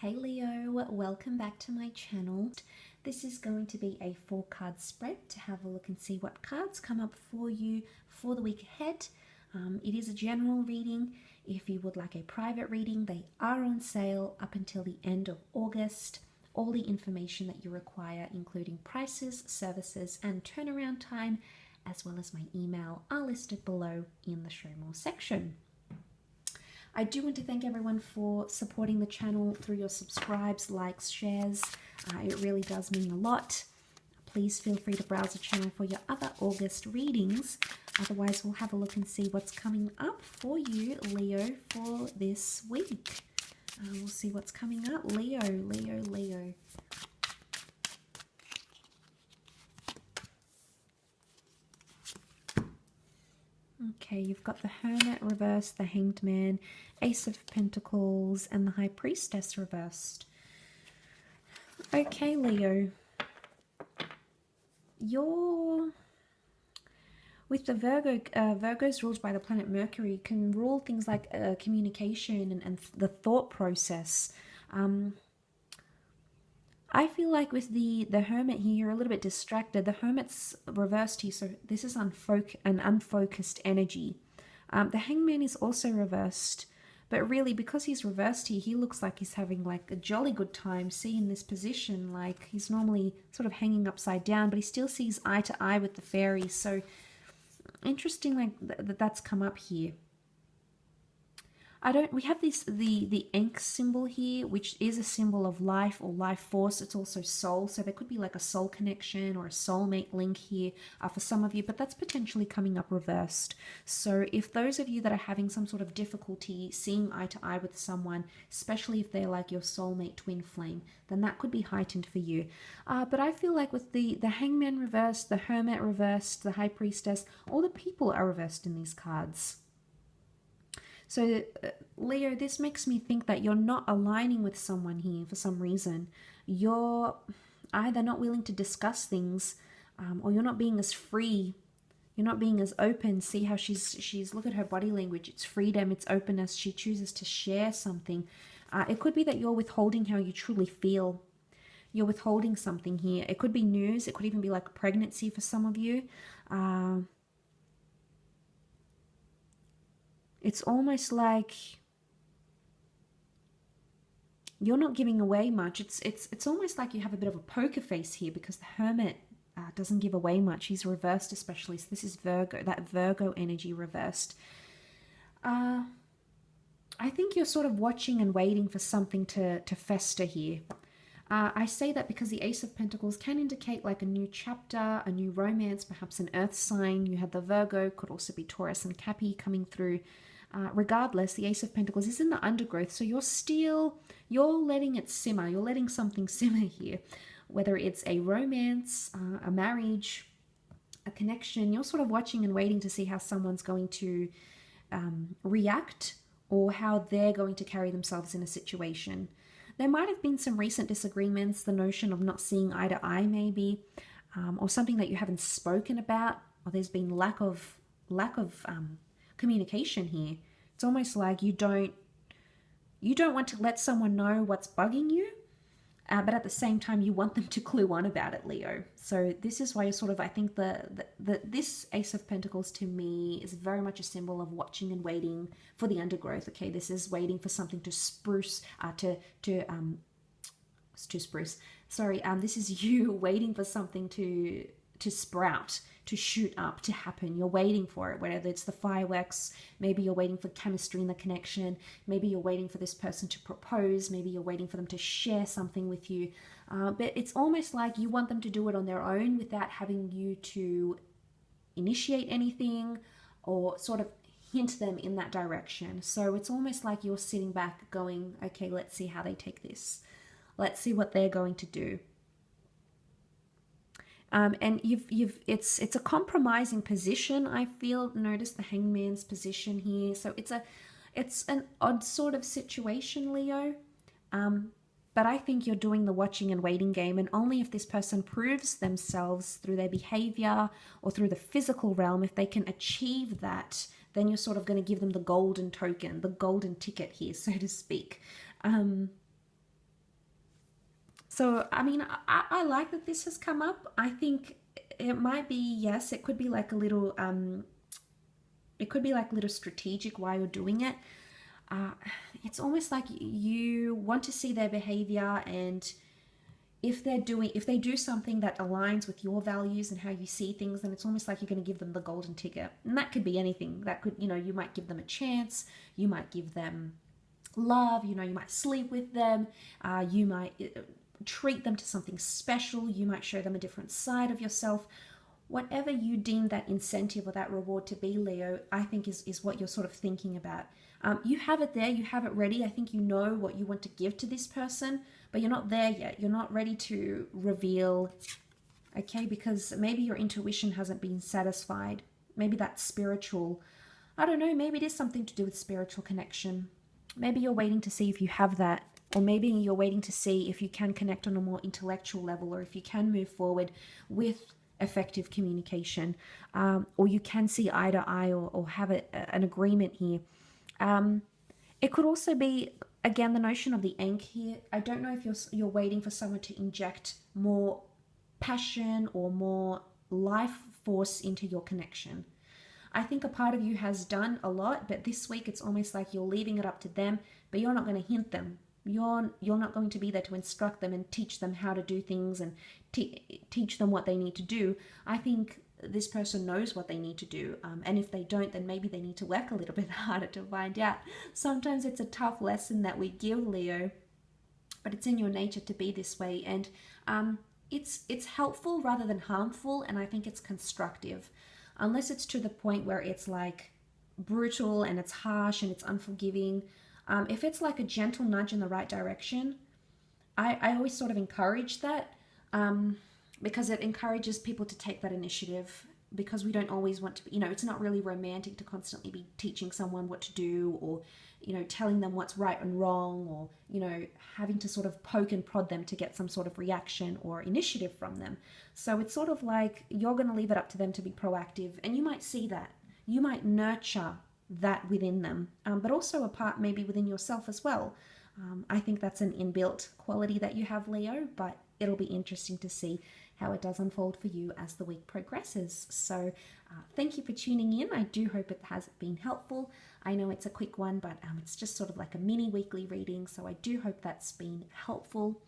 Hey Leo, welcome back to my channel. This is going to be a 4-card spread to have a look and see what cards come up for you for the week ahead. It is a general reading. If you would like a private reading, they are on sale up until the end of August. All the information that you require, including prices, services, and turnaround time, as well as my email, are listed below in the Show More section. I do want to thank everyone for supporting the channel through your subscribes, likes, shares. It really does mean a lot. Please feel free to browse the channel for your other August readings. Otherwise, we'll have a look and see what's coming up for you, Leo, for this week. We'll see what's coming up. Leo, Leo, Leo. Okay, you've got the Hermit reversed, the Hanged Man, Ace of Pentacles, and the High Priestess reversed. Okay, Leo. With the Virgo's ruled by the planet Mercury, can rule things like communication and the thought process. I feel like with the Hermit here, you're a little bit distracted. The Hermit's reversed here, so this is an unfocused energy. The Hangman is also reversed, but really because he's reversed here, he looks like he's having like a jolly good time. See, in this position, like he's normally sort of hanging upside down, but he still sees eye to eye with the fairies. So interesting, like that's come up here. We have the Ankh symbol here, which is a symbol of life or life force. It's also soul, so there could be like a soul connection or a soulmate link here for some of you, but that's potentially coming up reversed. So if those of you that are having some sort of difficulty seeing eye to eye with someone, especially if they're like your soulmate twin flame, then that could be heightened for you. But I feel like with the Hangman reversed, the Hermit reversed, the High Priestess, all the people are reversed in these cards. So, Leo, this makes me think that you're not aligning with someone here for some reason. You're either not willing to discuss things, or you're not being as free. You're not being as open. See how she's look at her body language. It's freedom, it's openness. She chooses to share something. It could be that you're withholding how you truly feel. You're withholding something here. It could be news. It could even be like pregnancy for some of you. It's almost like you're not giving away much. It's almost like you have a bit of a poker face here because the Hermit doesn't give away much. He's reversed especially. So this is Virgo, that Virgo energy reversed. I think you're sort of watching and waiting for something to fester here. I say that because the Ace of Pentacles can indicate like a new chapter, a new romance, perhaps an earth sign. You had the Virgo, could also be Taurus and Cappy coming through. Regardless, the Ace of Pentacles is in the undergrowth, so you're letting it simmer. You're letting something simmer here. Whether it's a romance, a marriage, a connection, you're sort of watching and waiting to see how someone's going to react or how they're going to carry themselves in a situation. There might have been some recent disagreements, the notion of not seeing eye to eye maybe, or something that you haven't spoken about, or there's been lack of communication here. It's almost like you don't want to let someone know what's bugging you, but at the same time you want them to clue on about it, Leo. So this is why you're sort of, I think this Ace of Pentacles to me is very much a symbol of watching and waiting for the undergrowth. Okay, this is waiting for something to spruce, this is you waiting for something to sprout, to shoot up, to happen. You're waiting for it, whether it's the fireworks, maybe you're waiting for chemistry in the connection, maybe you're waiting for this person to propose, maybe you're waiting for them to share something with you. But it's almost like you want them to do it on their own without having you to initiate anything or sort of hint them in that direction. So it's almost like you're sitting back going, okay, let's see how they take this. Let's see what they're going to do. And it's a compromising position, I feel. Notice the Hangman's position here. So it's an odd sort of situation, Leo. But I think you're doing the watching and waiting game, and only if this person proves themselves through their behavior or through the physical realm, if they can achieve that, then you're sort of going to give them the golden token, the golden ticket here, so to speak. So, I mean, I like that this has come up. I think it might be, yes, it could be like a little, it could be like a little strategic why you're doing it. It's almost like you want to see their behavior, and if they do something that aligns with your values and how you see things, then it's almost like you're going to give them the golden ticket. And that could be anything. That could, you might give them a chance, you might give them love, you might sleep with them, you might treat them to something special, you might show them a different side of yourself. Whatever you deem that incentive or that reward to be, Leo, I think is what you're sort of thinking about. You have it there, you have it ready. I think you know what you want to give to this person, but you're not there yet. You're not ready to reveal, okay? Because maybe your intuition hasn't been satisfied. Maybe that's spiritual. I don't know, maybe it is something to do with spiritual connection. Maybe you're waiting to see if you have that, or maybe you're waiting to see if you can connect on a more intellectual level, or if you can move forward with effective communication, or you can see eye to eye, or have an agreement here. It could also be, again, the notion of the ankh here. I don't know if you're waiting for someone to inject more passion or more life force into your connection. I think a part of you has done a lot, but this week it's almost like you're leaving it up to them, but you're not going to hint them. You're not going to be there to instruct them and teach them how to do things and teach them what they need to do. I think this person knows what they need to do, and if they don't, then maybe they need to work a little bit harder to find out. Sometimes it's a tough lesson that we give, Leo, but it's in your nature to be this way, and it's helpful rather than harmful, and I think it's constructive. Unless it's to the point where it's like brutal and it's harsh and it's unforgiving. If it's like a gentle nudge in the right direction, I always sort of encourage that, because it encourages people to take that initiative, because we don't always want to, it's not really romantic to constantly be teaching someone what to do, or, telling them what's right and wrong, or, having to sort of poke and prod them to get some sort of reaction or initiative from them. So it's sort of like you're going to leave it up to them to be proactive, and you might see that. You might nurture that within them, but also a part maybe within yourself as well. I think that's an inbuilt quality that you have, Leo, but it'll be interesting to see how it does unfold for you as the week progresses. So thank you for tuning in. I do hope it has been helpful. I know it's a quick one, but it's just sort of like a mini weekly reading, so I do hope that's been helpful.